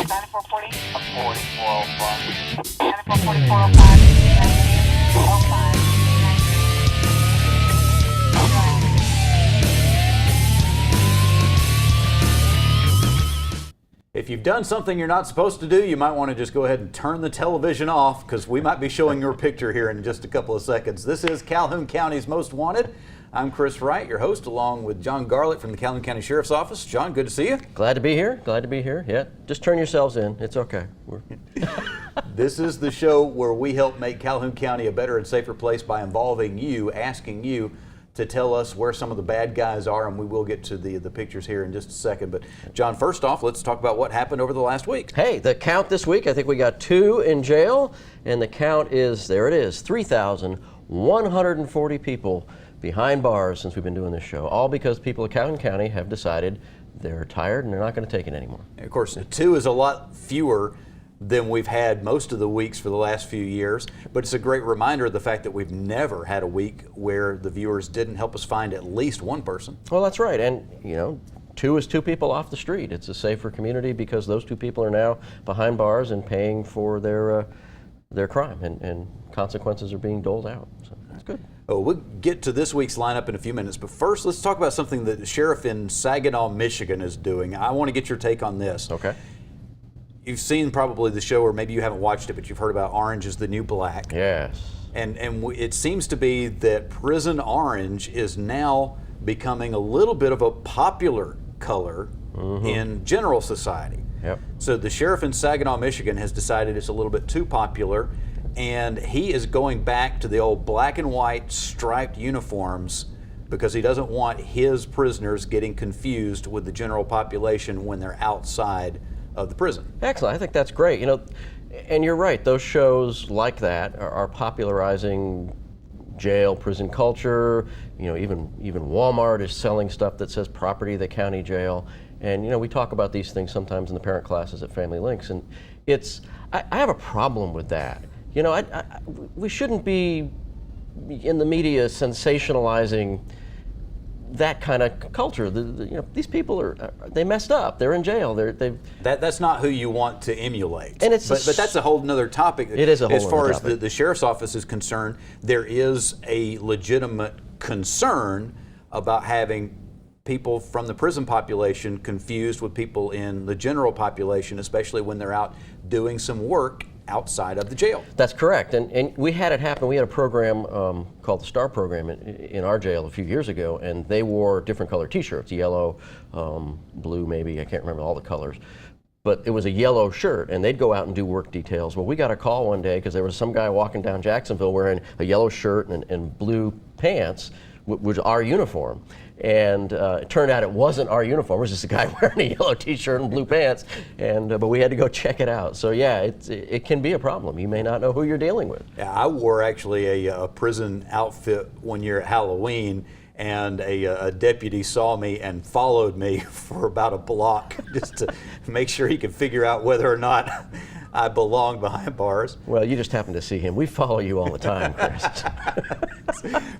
9440. 4405. 9440 405. 05. If you've done something you're not supposed to do, you might want to just go ahead and turn the television off, because we might be showing your picture here in just a couple of seconds. This is Calhoun County's Most Wanted. I'm Chris Wright, your host, along with John Garlick from the Calhoun County Sheriff's Office. John, good to see you. Glad to be here. Glad to be here. Yeah, just turn yourselves in. It's okay. This is the show where we help make Calhoun County a better and safer place by involving you, asking you to tell us where some of the bad guys are, and we will get to the pictures here in just a second. But John, first off, let's talk about what happened over the last week. Hey, the count this week, I think we got 2 in jail, and the count is, there it is, 3,140 people behind bars since we've been doing this show, all because people of Calhoun County have decided they're tired and they're not going to take it anymore. And of course, 2 is a lot fewer than we've had most of the weeks for the last few years, but it's a great reminder of the fact that we've never had a week where the viewers didn't help us find at least one person. Well, that's right, and you know, 2 is 2 people off the street. It's a safer community because those 2 people are now behind bars and paying for their crime, and consequences are being doled out. So that's good. Oh, we'll get to this week's lineup in a few minutes, but first let's talk about something that the sheriff in Saginaw, Michigan is doing. I want to get your take on this. Okay. You've seen probably the show, or maybe you haven't watched it, but you've heard about Orange is the New Black. Yes. And it seems to be that Prison Orange is now becoming a little bit of a popular color in general society. Yep. So the sheriff in Saginaw, Michigan has decided it's a little bit too popular, and he is going back to the old black and white striped uniforms because he doesn't want his prisoners getting confused with the general population when they're outside of the prison. Excellent. I think that's great. You know, and you're right. Those shows like that are popularizing jail, prison culture. You know, even Walmart is selling stuff that says property of the county jail. And you know, we talk about these things sometimes in the parent classes at Family Links, and I have a problem with that. You know, we shouldn't be in the media sensationalizing that kind of culture. You know, these people they messed up. They're in jail. That's not who you want to emulate. And but that's a whole nother topic. It is a whole as far other as topic. the sheriff's office is concerned, there is a legitimate concern about having people from the prison population confused with people in the general population, especially when they're out doing some work outside of the jail. That's correct, and we had it happen. We had a program called the STAR program in our jail a few years ago, and they wore different color t-shirts, yellow, blue maybe, I can't remember all the colors, but it was a yellow shirt, and they'd go out and do work details. Well, we got a call one day because there was some guy walking down Jacksonville wearing a yellow shirt and blue pants, which was our uniform. And it turned out it wasn't our uniform. It was just a guy wearing a yellow t-shirt and blue pants. But we had to go check it out. So yeah, it can be a problem. You may not know who you're dealing with. Yeah, I wore actually a prison outfit one year at Halloween, and a deputy saw me and followed me for about a block just to make sure he could figure out whether or not I belonged behind bars. Well, you just happen to see him. We follow you all the time, Chris.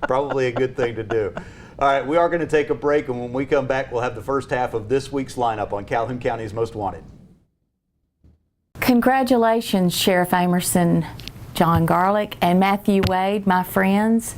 Probably a good thing to do. All right, we are going to take a break, and when we come back, we'll have the first half of this week's lineup on Calhoun County's Most Wanted. Congratulations, Sheriff Amerson, John Garlick, and Matthew Wade, my friends,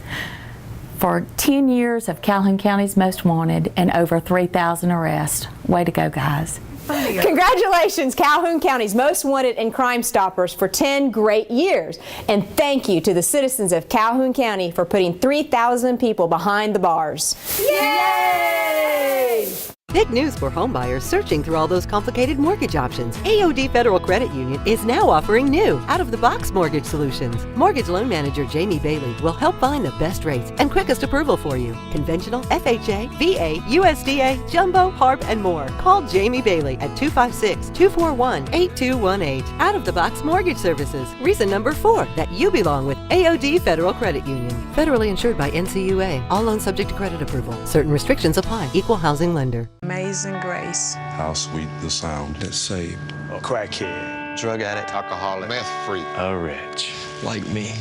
for 10 years of Calhoun County's Most Wanted and over 3,000 arrests. Way to go, guys. Congratulations, Calhoun County's Most Wanted and Crime Stoppers, for 10 great years. And thank you to the citizens of Calhoun County for putting 3,000 people behind the bars. Yay! Big news for homebuyers searching through all those complicated mortgage options. AOD Federal Credit Union is now offering new, out-of-the-box mortgage solutions. Mortgage loan manager Jamie Bailey will help find the best rates and quickest approval for you. Conventional, FHA, VA, USDA, jumbo, HARP, and more. Call Jamie Bailey at 256-241-8218. Out-of-the-box mortgage services. Reason number 4 that you belong with AOD Federal Credit Union. Federally insured by NCUA. All loans subject to credit approval. Certain restrictions apply. Equal housing lender. Amazing Grace. How sweet the sound that saved a crackhead, drug addict, alcoholic, meth freak, a wretch like me.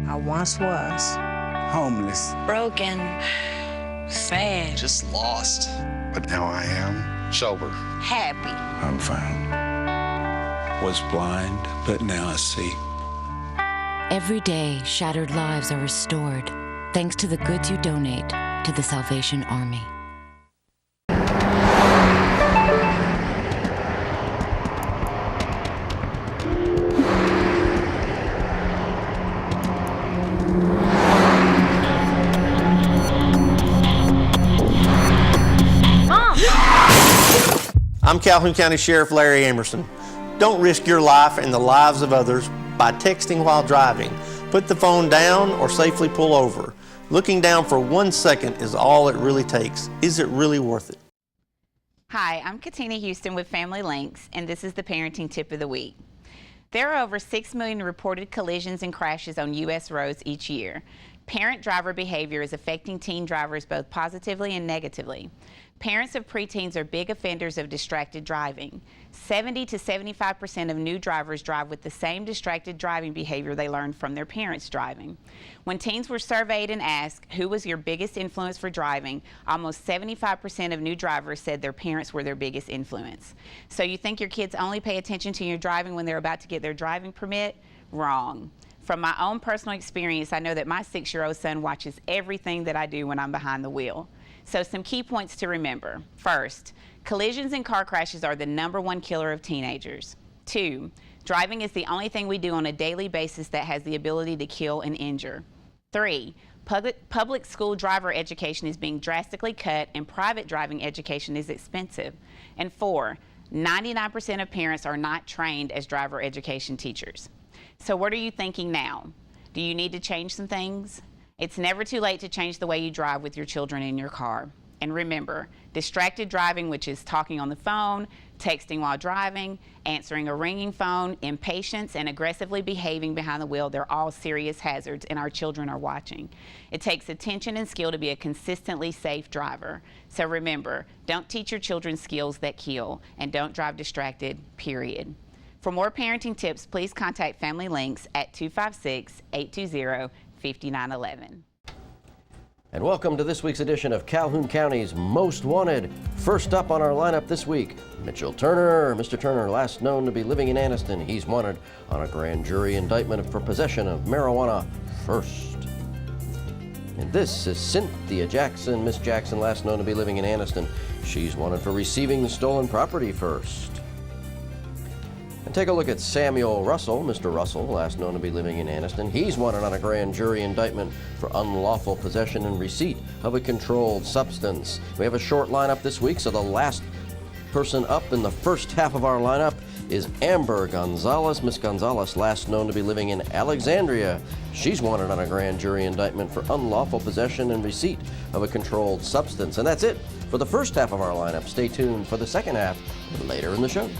I once was homeless, broken, sad, just lost. But now I am sober, happy. I'm found. Was blind, but now I see. Every day, shattered lives are restored thanks to the goods you donate to the Salvation Army. I'm Calhoun County Sheriff Larry Emerson. Don't risk your life and the lives of others by texting while driving. Put the phone down or safely pull over. Looking down for 1 second is all it really takes. Is it really worth it? Hi, I'm Katina Houston with Family Links, and this is the Parenting Tip of the Week. There are over 6 million reported collisions and crashes on U.S. roads each year. Parent-driver behavior is affecting teen drivers both positively and negatively. Parents of preteens are big offenders of distracted driving. 70 to 75% of new drivers drive with the same distracted driving behavior they learned from their parents driving. When teens were surveyed and asked who was your biggest influence for driving, almost 75% of new drivers said their parents were their biggest influence. So you think your kids only pay attention to your driving when they're about to get their driving permit? Wrong. From my own personal experience, I know that my 6-year-old son watches everything that I do when I'm behind the wheel. So some key points to remember. First, collisions and car crashes are the #1 killer of teenagers. 2, driving is the only thing we do on a daily basis that has the ability to kill and injure. 3, public school driver education is being drastically cut and private driving education is expensive. And 4, 99% of parents are not trained as driver education teachers. So what are you thinking now? Do you need to change some things? It's never too late to change the way you drive with your children in your car. And remember, distracted driving, which is talking on the phone, texting while driving, answering a ringing phone, impatience, and aggressively behaving behind the wheel, they're all serious hazards, and our children are watching. It takes attention and skill to be a consistently safe driver. So remember, don't teach your children skills that kill, and don't drive distracted, period. For more parenting tips, please contact Family Links at 256-820-5911. And welcome to this week's edition of Calhoun County's Most Wanted. First up on our lineup this week, Mitchell Turner. Mr. Turner, last known to be living in Anniston. He's wanted on a grand jury indictment for possession of marijuana first. And this is Cynthia Jackson. Miss Jackson, last known to be living in Anniston. She's wanted for receiving the stolen property first. And take a look at Samuel Russell. Mr. Russell, last known to be living in Anniston. He's wanted on a grand jury indictment for unlawful possession and receipt of a controlled substance. We have a short lineup this week, so the last person up in the first half of our lineup is Amber Gonzalez. Miss Gonzalez, last known to be living in Alexandria. She's wanted on a grand jury indictment for unlawful possession and receipt of a controlled substance. And that's it for the first half of our lineup. Stay tuned for the second half later in the show.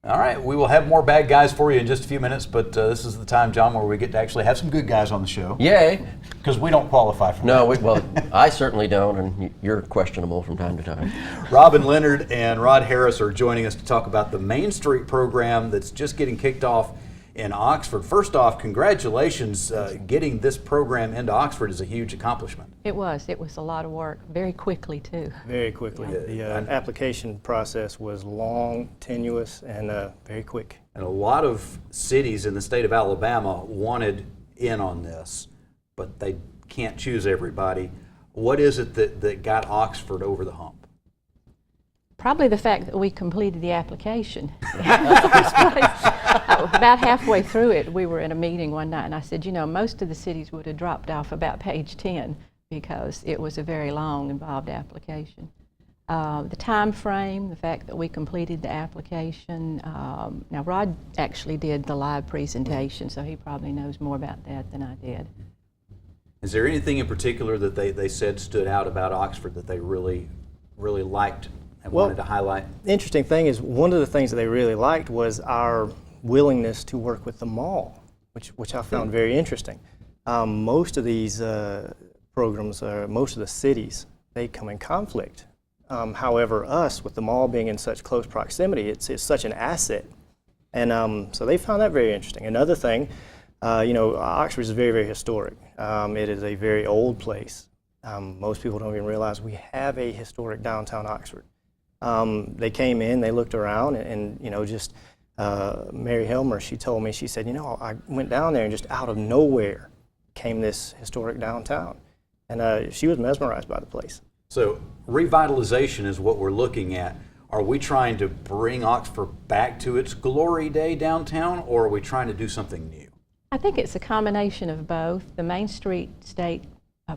All right, we will have more bad guys for you in just a few minutes, but this is the time, John, where we get to actually have some good guys on the show. Yay! Because we don't qualify for No, that. well, I certainly don't, and you're questionable from time to time. Robin Leonard and Rod Harris are joining us to talk about the Main Street program that's just getting kicked off in Oxford. First off, congratulations. Getting this program into Oxford is a huge accomplishment. It was a lot of work, very quickly too. Very quickly. The application process was long, tenuous, and very quick. And a lot of cities in the state of Alabama wanted in on this, but they can't choose everybody. What is it that got Oxford over the hump? Probably the fact that we completed the application. About halfway through it, we were in a meeting one night, and I said, you know, most of the cities would have dropped off about page 10 because it was a very long, involved application. The time frame, the fact that we completed the application. Now, Rod actually did the live presentation, so he probably knows more about that than I did. Is there anything in particular that they said stood out about Oxford that they really liked and wanted to highlight? The interesting thing is one of the things that they really liked was our willingness to work with the mall, which I found very interesting. Most of these programs, most of the cities, they come in conflict. However, us, with the mall being in such close proximity, it's such an asset. And so they found that very interesting. Another thing, you know, Oxford is very, very historic. It is a very old place. Most people don't even realize we have a historic downtown Oxford. They came in, they looked around, and you know, just Mary Helmer, she told me, she said, you know, I went down there and just out of nowhere came this historic downtown. And she was mesmerized by the place. So revitalization is what we're looking at. Are we trying to bring Oxford back to its glory day downtown, or are we trying to do something new? I think it's a combination of both. The Main Street State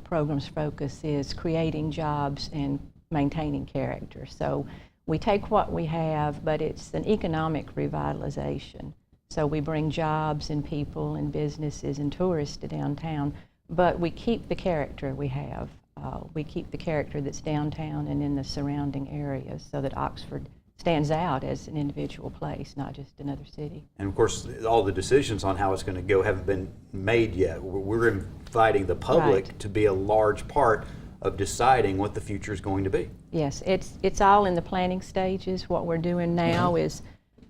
program's focus is creating jobs and maintaining character. So we take what we have, but it's an economic revitalization. So we bring jobs and people and businesses and tourists to downtown, but we keep the character we have. We keep the character that's downtown and in the surrounding areas so that Oxford stands out as an individual place, not just another city. And of course, all the decisions on how it's going to go haven't been made yet. We're inviting the public to be a large part of deciding what the future is going to be. Yes, it's all in the planning stages. What we're doing now is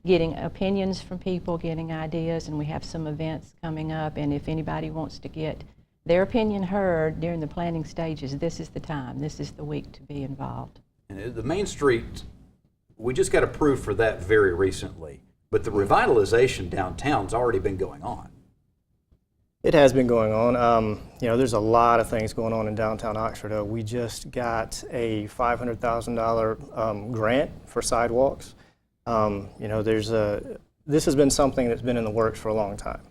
getting opinions from people, getting ideas, and we have some events coming up, and if anybody wants to get their opinion heard during the planning stages, this is the time, this is the week to be involved. And the Main Street, we just got approved for that very recently, but the revitalization downtown's already been going on. It has been going on. You know, there's a lot of things going on in downtown Oxford. We just got a $500,000 grant for sidewalks. You know, this has been something that's been in the works for a long time.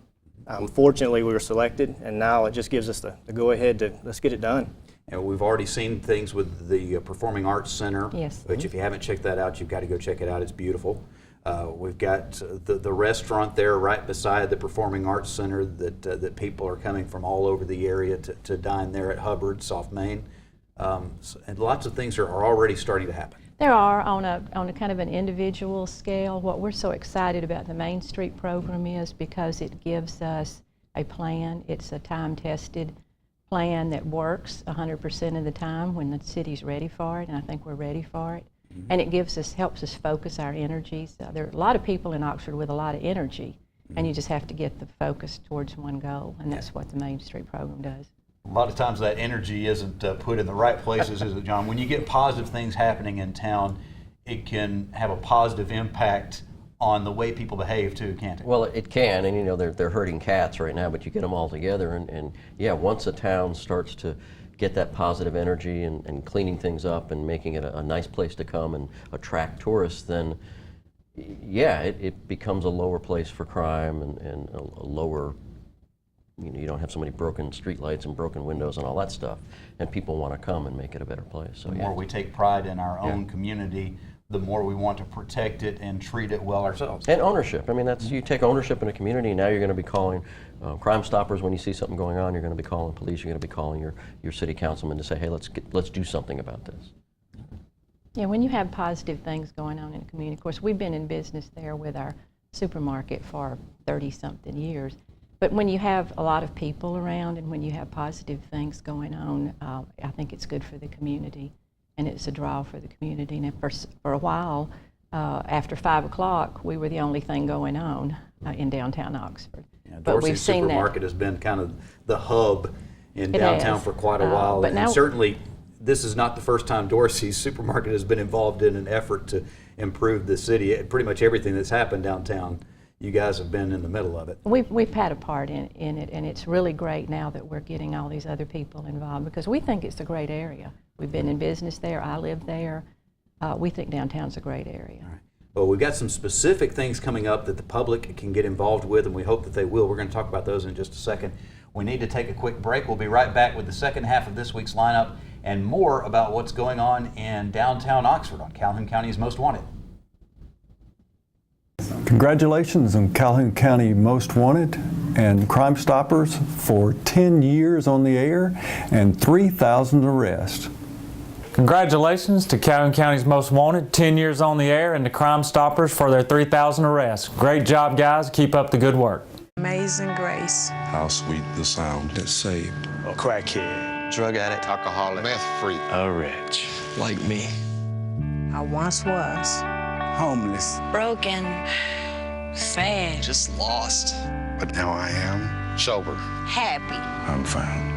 Fortunately, we were selected, and now it just gives us the go-ahead to let's get it done. And we've already seen things with the Performing Arts Center, which if you haven't checked that out, you've got to go check it out. It's beautiful. We've got the restaurant there right beside the Performing Arts Center that people are coming from all over the area to dine there at Hubbard, South Main. And lots of things are already starting to happen. There are on a kind of an individual scale. What we're so excited about the Main Street program is because it gives us a plan. It's a time-tested plan that works 100% of the time when the city's ready for it, and I think we're ready for it. Mm-hmm. And it helps us focus our energies. There are a lot of people in Oxford with a lot of energy, and you just have to get the focus towards one goal, and that's what the Main Street program does. A lot of times that energy isn't put in the right places, is it, John? When you get positive things happening in town, it can have a positive impact on the way people behave too, can't it? Well, it can, and you know, they're herding cats right now, but you get them all together, and yeah, once a town starts to get that positive energy and cleaning things up and making it a nice place to come and attract tourists, then yeah, it becomes a lower place for crime and a lower, you know, you don't have so many broken streetlights and broken windows and all that stuff, and people want to come and make it a better place. So the more we take pride in our own community, the more we want to protect it and treat it well ourselves. And ownership. I mean, that's, you take ownership in a community, and now you're going to be calling Crime Stoppers when you see something going on. You're going to be calling police. You're going to be calling your city councilman to say, hey, let's do something about this. Yeah, when you have positive things going on in a community, of course, we've been in business there with our supermarket for 30-something years. But when you have a lot of people around and when you have positive things going on, I think it's good for the community, and it's a draw for the community. And for a while, after 5 o'clock, we were the only thing going on in downtown Oxford. Yeah, Dorsey's Supermarket has been kind of the hub in downtown for quite a while, but and certainly this is not the first time Dorsey's Supermarket has been involved in an effort to improve the city. Pretty much everything that's happened downtown, you guys have been in the middle of it. We've had a part in it, and it's really great now that we're getting all these other people involved because we think it's a great area. We've been in business there. I live there. We think downtown's a great area. All right. Well, we've got some specific things coming up that the public can get involved with, and we hope that they will. We're going to talk about those in just a second. We need to take a quick break. We'll be right back with the second half of this week's lineup and more about what's going on in downtown Oxford on Calhoun County's Most Wanted. Congratulations on Calhoun County Most Wanted and Crime Stoppers for 10 years on the air and 3,000 arrests. Congratulations to Calhoun County's Most Wanted, 10 years on the air, and the Crime Stoppers for their 3,000 arrests. Great job, guys. Keep up the good work. Amazing grace. How sweet the sound that saved A crackhead. Drug addict. Alcoholic. Meth freak. A wretch. Like me. I once was. Homeless. Broken. Sad. Just lost. but now I am sober. Happy. I'm found.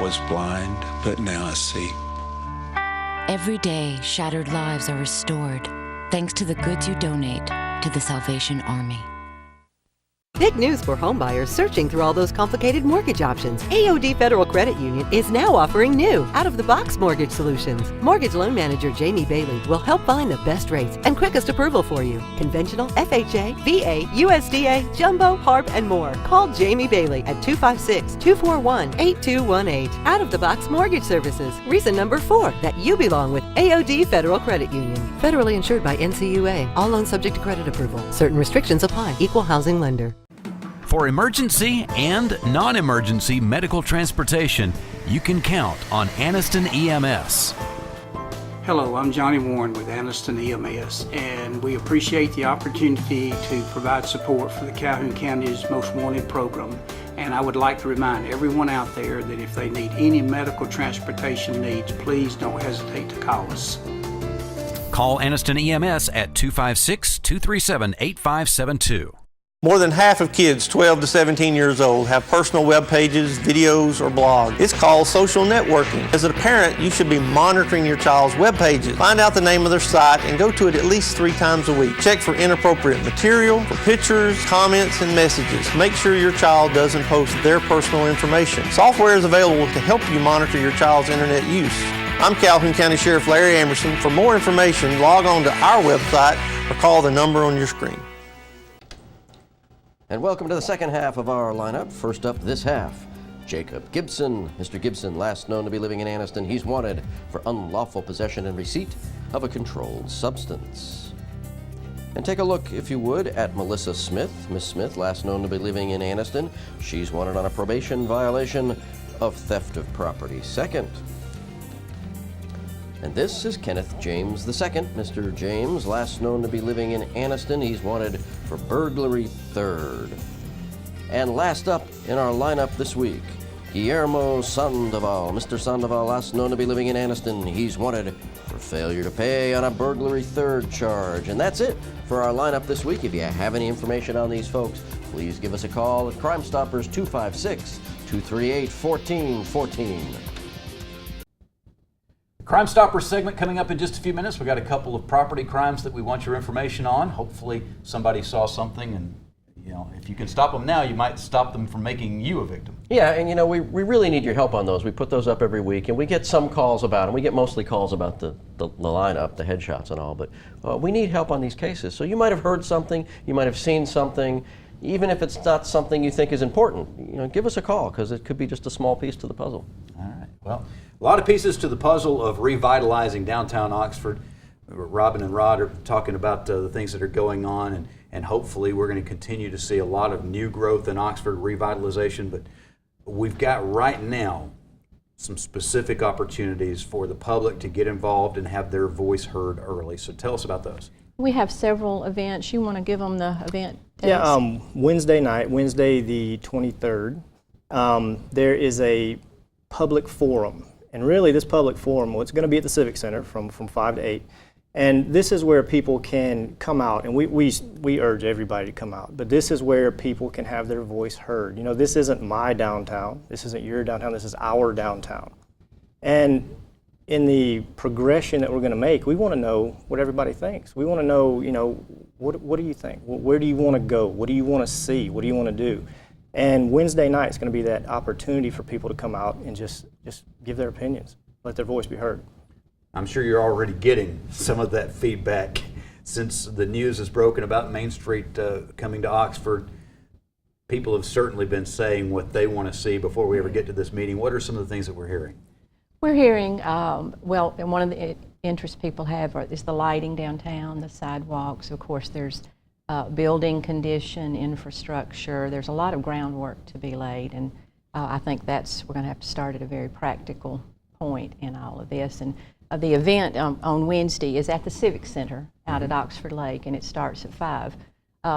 Was blind, but now I see. Every day, shattered lives are restored thanks to the goods you donate to the Salvation Army. Big news for homebuyers searching through all those complicated mortgage options. AOD Federal Credit Union is now offering new, out-of-the-box mortgage solutions. Mortgage loan manager Jamie Bailey will help find the best rates and quickest approval for you. Conventional, FHA, VA, USDA, Jumbo, HARP, and more. Call Jamie Bailey at 256-241-8218. Out-of-the-box mortgage services. Reason number 4 that you belong with AOD Federal Credit Union. Federally insured by NCUA. All loans subject to credit approval. Certain restrictions apply. Equal housing lender. For emergency and non-emergency medical transportation, you can count on Anniston EMS. Hello, I'm Johnny Warren with Anniston EMS, and we appreciate the opportunity to provide support for the Calhoun County's Most Wanted program. And I would like to remind everyone out there that if they need any medical transportation needs, please don't hesitate to call us. Call Anniston EMS at 256-237-8572. More than half of kids 12 to 17 years old have personal web pages, videos, or blogs. It's called social networking. As a parent, you should be monitoring your child's web pages. Find out the name of their site and go to it at least 3 times a week. Check for inappropriate material, for pictures, comments, and messages. Make sure your child doesn't post their personal information. Software is available to help you monitor your child's internet use. I'm Calhoun County Sheriff Larry Amerson. For more information, log on to our website or call the number on your screen. And welcome to the second half of our lineup. First up this half, Jacob Gibson. Mr. Gibson, last known to be living in Anniston, he's wanted for unlawful possession and receipt of a controlled substance. And take a look, if you would, at Melissa Smith. Miss Smith, last known to be living in Anniston, she's wanted on a probation violation of theft of property. Second. And this is Kenneth James II. Mr. James, last known to be living in Anniston, he's wanted for burglary. Third. And last up in our lineup this week, Guillermo Sandoval. Mr. Sandoval, last known to be living in Anniston, he's wanted for failure to pay on a burglary third charge. And that's it for our lineup this week. If you have any information on these folks, please give us a call at Crime Stoppers 256-238-1414. Crime Stoppers segment coming up in just a few minutes. We've got a couple of property crimes that we want your information on. Hopefully somebody saw something, and if you can stop them now, you might stop them from making you a victim. Yeah, and we really need your help on those. We put those up every week, and we get some calls about them. We get mostly calls about the lineup, the headshots and all, but we need help on these cases. So you might have heard something, you might have seen something, even if it's not something you think is important, give us a call, because it could be just a small piece to the puzzle. All right, well, a lot of pieces to the puzzle of revitalizing downtown Oxford. Robin and Rod are talking about the things that are going on, and hopefully we're going to continue to see a lot of new growth in Oxford revitalization, but we've got right now some specific opportunities for the public to get involved and have their voice heard early. So tell us about those. We have several events. You want to give them the event days? Yeah, Wednesday night, Wednesday the 23rd, there is a public forum. And really this public forum, it's going to be at the Civic Center from 5 to 8. And this is where people can come out, and we urge everybody to come out, but this is where people can have their voice heard. This isn't my downtown, this isn't your downtown, this is our downtown. And in the progression that we're going to make, we want to know what everybody thinks. We want to know, what do you think? Where do you want to go? What do you want to see? What do you want to do? And Wednesday night is going to be that opportunity for people to come out and just give their opinions, let their voice be heard. I'm sure you're already getting some of that feedback since the news is broken about Main Street coming to Oxford. People have certainly been saying what they want to see before we ever get to this meeting. What are some of the things that we're hearing? We're hearing, and one of the interests people have is the lighting downtown, the sidewalks. Of course, there's building condition, infrastructure. There's a lot of groundwork to be laid, and I think we're going to have to start at a very practical point in all of this. And the event on Wednesday is at the Civic Center out at Oxford Lake, and it starts at 5.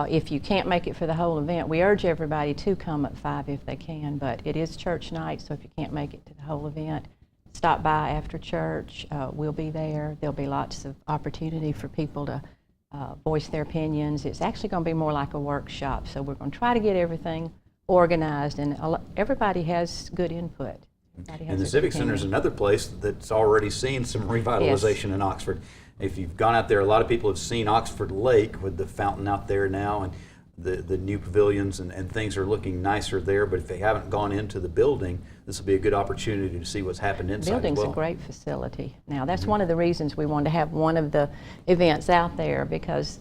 If you can't make it for the whole event, we urge everybody to come at 5 if they can, but it is church night, so if you can't make it to the whole event, stop by after church. We'll be there. There'll be lots of opportunity for people to voice their opinions. It's actually going to be more like a workshop, so we're going to try to get everything organized, and everybody has good input. And the Civic Center is another place that's already seen some revitalization in Oxford. If you've gone out there, a lot of people have seen Oxford Lake with the fountain out there now, and the new pavilions and things are looking nicer there. But if they haven't gone into the building, this will be a good opportunity to see what's happened inside. The building's as well. a great facility. Now, that's one of the reasons we wanted to have one of the events out there, because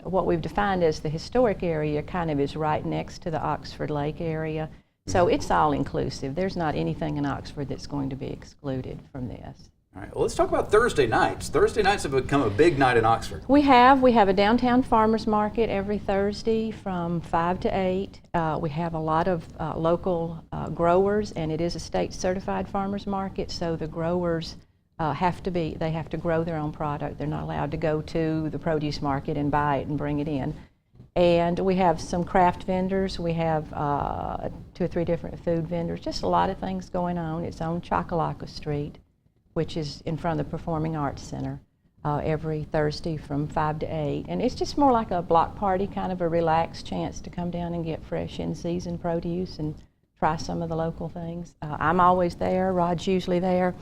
what we've defined as the historic area kind of is right next to the Oxford Lake area. So it's all inclusive. There's not anything in Oxford that's going to be excluded from this. All right, well, let's talk about Thursday nights. Thursday nights have become a big night in Oxford. We have a downtown farmers market every Thursday from 5 to 8. We have a lot of local growers, and it is a state certified farmers market, so the growers have to grow their own product. They're not allowed to go to the produce market and buy it and bring it in. And we have some craft vendors. We have 2 or 3 different food vendors, just a lot of things going on. It's on Chocolaca Street, which is in front of the Performing Arts Center, every Thursday from 5 to 8. And it's just more like a block party, kind of a relaxed chance to come down and get fresh in-season produce and try some of the local things. I'm always there. Rod's usually there.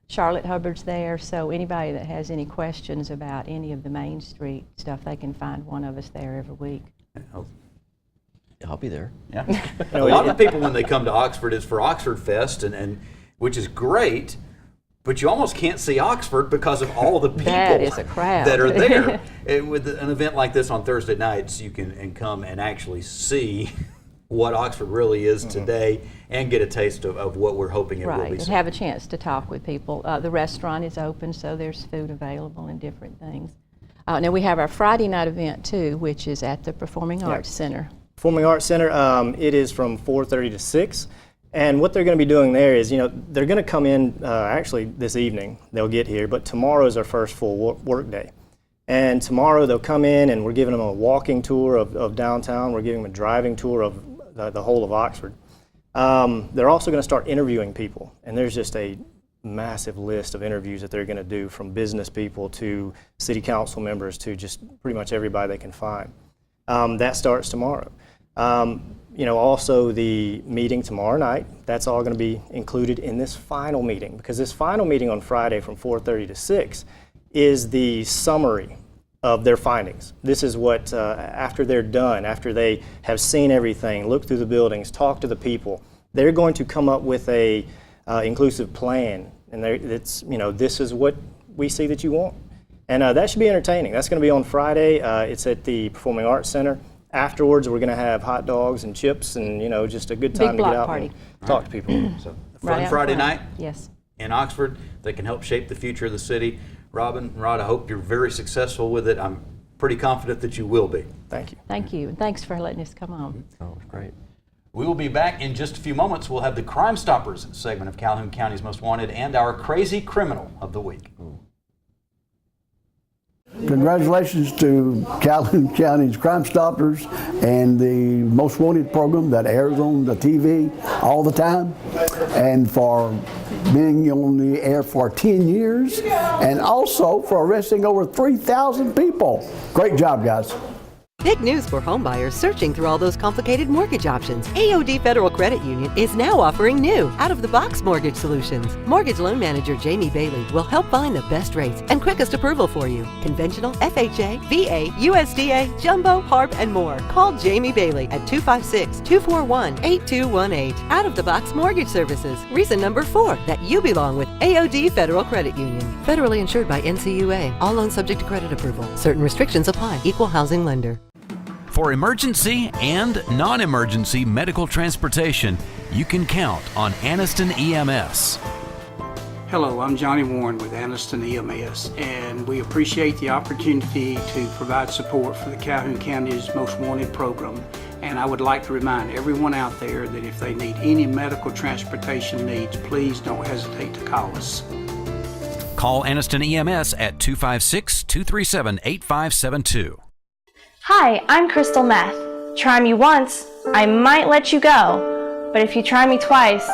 Charlotte Hubbard's there. So anybody that has any questions about any of the Main Street stuff, they can find one of us there every week. I'll be there. Yeah. A lot of people, when they come to Oxford, it's for Oxford Fest, and which is great. But you almost can't see Oxford because of all the people that is a crowd. That are there. With an event like this on Thursday nights, you can come and actually see what Oxford really is today and get a taste of what we're hoping it will be. Right, and have a chance to talk with people. The restaurant is open, so there's food available and different things. Now we have our Friday night event too, which is at the Performing Arts Center. Performing Arts Center, it is from 4:30 to 6. And what they're going to be doing there is, they're going to come in actually this evening. They'll get here, but tomorrow is their first full work day. And tomorrow they'll come in and we're giving them a walking tour of downtown. We're giving them a driving tour of the whole of Oxford. They're also going to start interviewing people. And there's just a massive list of interviews that they're going to do, from business people to city council members to just pretty much everybody they can find. That starts tomorrow. Also the meeting tomorrow night, that's all going to be included in this final meeting, because this final meeting on Friday from 4:30 to 6 is the summary of their findings. This is what, after they're done, after they have seen everything, looked through the buildings, talked to the people, they're going to come up with a inclusive plan, and this is what we see that you want. And that should be entertaining. That's going to be on Friday. It's at the Performing Arts Center. Afterwards, we're going to have hot dogs and chips and, just a good time to get out and talk to people. So, fun Friday night yes. in Oxford that can help shape the future of the city. Robin, Rod, I hope you're very successful with it. I'm pretty confident that you will be. Thank you. Thank you, and thanks for letting us come on. Oh, great. We will be back in just a few moments. We'll have the Crime Stoppers segment of Calhoun County's Most Wanted and our Crazy Criminal of the Week. Congratulations to Calhoun County's Crime Stoppers and the Most Wanted program that airs on the TV all the time, and for being on the air for 10 years, and also for arresting over 3,000 people. Great job, guys. Big news for homebuyers searching through all those complicated mortgage options. AOD Federal Credit Union is now offering new, out-of-the-box mortgage solutions. Mortgage loan manager Jamie Bailey will help find the best rates and quickest approval for you. Conventional, FHA, VA, USDA, Jumbo, HARP, and more. Call Jamie Bailey at 256-241-8218. Out-of-the-box mortgage services. Reason number 4 that you belong with AOD Federal Credit Union. Federally insured by NCUA. All loans subject to credit approval. Certain restrictions apply. Equal housing lender. For emergency and non-emergency medical transportation, you can count on Anniston EMS. Hello, I'm Johnny Warren with Anniston EMS, and we appreciate the opportunity to provide support for the Calhoun County's Most Wanted program. And I would like to remind everyone out there that if they need any medical transportation needs, please don't hesitate to call us. Call Anniston EMS at 256-237-8572. Hi, I'm Crystal Meth. Try me once, I might let you go. But if you try me twice,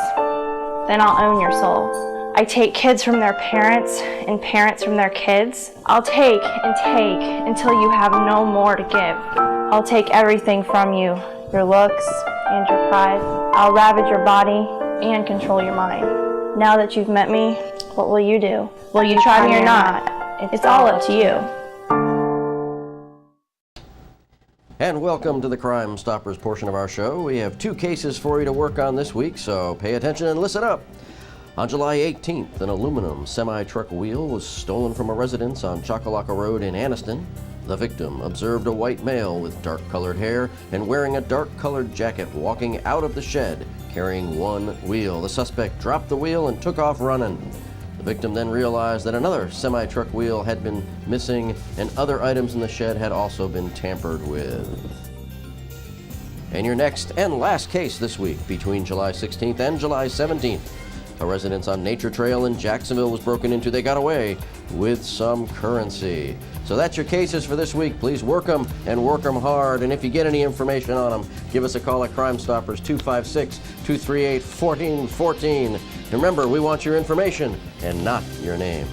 then I'll own your soul. I take kids from their parents and parents from their kids. I'll take and take until you have no more to give. I'll take everything from you, your looks and your pride. I'll ravage your body and control your mind. Now that you've met me, what will you do? Will you try me or not? It's all up to you. And welcome to the Crime Stoppers portion of our show. We have 2 cases for you to work on this week, so pay attention and listen up. On July 18th, an aluminum semi-truck wheel was stolen from a residence on Chocolaca Road in Anniston. The victim observed a white male with dark-colored hair and wearing a dark-colored jacket walking out of the shed, carrying one wheel. The suspect dropped the wheel and took off running. The victim then realized that another semi-truck wheel had been missing and other items in the shed had also been tampered with. And your next and last case this week, between July 16th and July 17th. A residence on Nature Trail in Jacksonville was broken into. They got away with some currency. So that's your cases for this week. Please work them and work them hard. And if you get any information on them, give us a call at Crime Stoppers 256-238-1414. Remember, we want your information and not your name.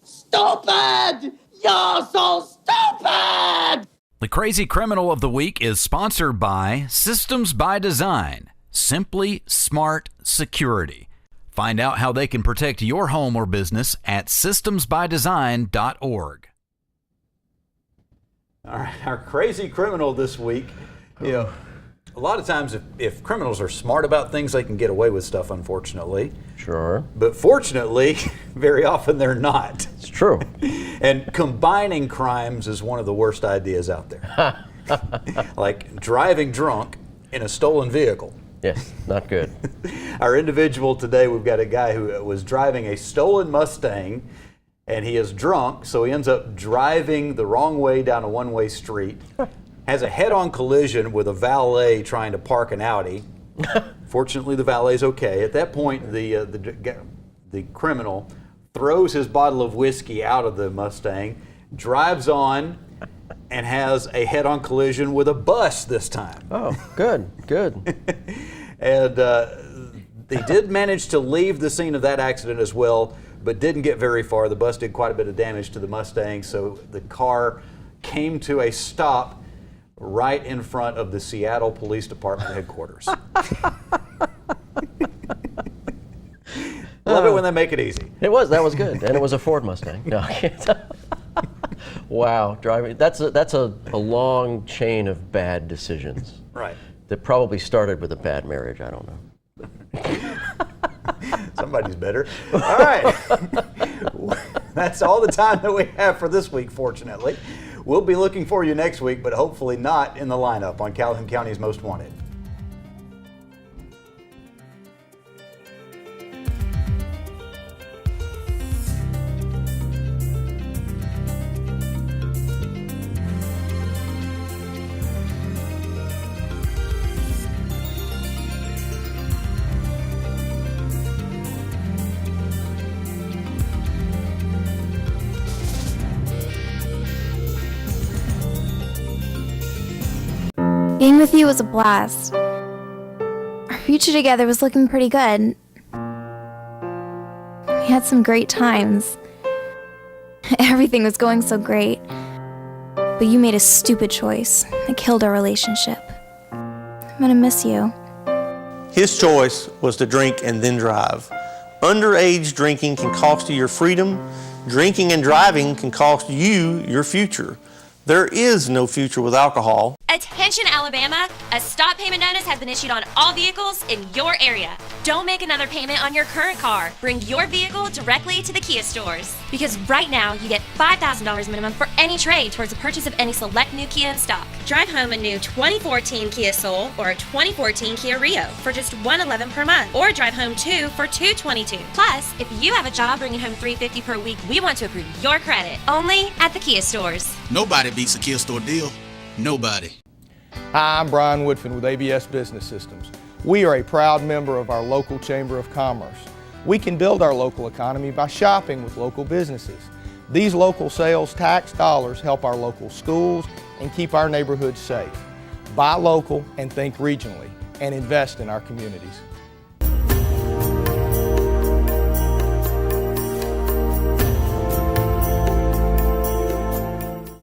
Stupid! You're so stupid! The Crazy Criminal of the Week is sponsored by Systems by Design. Simply Smart Security. Find out how they can protect your home or business at systemsbydesign.org. All right, our crazy criminal this week. You know, a lot of times if criminals are smart about things, they can get away with stuff, unfortunately. Sure. But fortunately, very often they're not. It's true. And combining crimes is one of the worst ideas out there. Like driving drunk in a stolen vehicle. Yes, not good. Our individual today, we've got a guy who was driving a stolen Mustang, and he is drunk, so he ends up driving the wrong way down a one-way street, has a head-on collision with a valet trying to park an Audi. Fortunately, the valet's okay. At that point, the criminal throws his bottle of whiskey out of the Mustang, drives on, and has a head-on collision with a bus this time. Oh, good, good. And they did manage to leave the scene of that accident as well, but didn't get very far. The bus did quite a bit of damage to the Mustang, so the car came to a stop right in front of the Seattle Police Department headquarters. Love it when they make it easy. That was good, and it was a Ford Mustang. No. Wow, driving, that's a long chain of bad decisions. Right. That probably started with a bad marriage, I don't know. Somebody's better. All right. That's all the time that we have for this week, fortunately. We'll be looking for you next week, but hopefully not in the lineup on Calhoun County's Most Wanted. Being with you was a blast. Our future together was looking pretty good. We had some great times. Everything was going so great. But you made a stupid choice that killed our relationship. I'm gonna miss you. His choice was to drink and then drive. Underage drinking can cost you your freedom. Drinking and driving can cost you your future. There is no future with alcohol. Attention Alabama, a stop payment notice has been issued on all vehicles in your area. Don't make another payment on your current car. Bring your vehicle directly to the Kia stores. Because right now, you get $5,000 minimum for any trade towards the purchase of any select new Kia in stock. Drive home a new 2014 Kia Soul or a 2014 Kia Rio for just $111 per month. Or drive home two for $222. Plus, if you have a job bringing home $350 per week, we want to approve your credit. Only at the Kia stores. Nobody beats a Kia store deal. Nobody. Hi, I'm Brian Woodfin with ABS Business Systems. We are a proud member of our local Chamber of Commerce. We can build our local economy by shopping with local businesses. These local sales tax dollars help our local schools and keep our neighborhoods safe. Buy local and think regionally, and invest in our communities.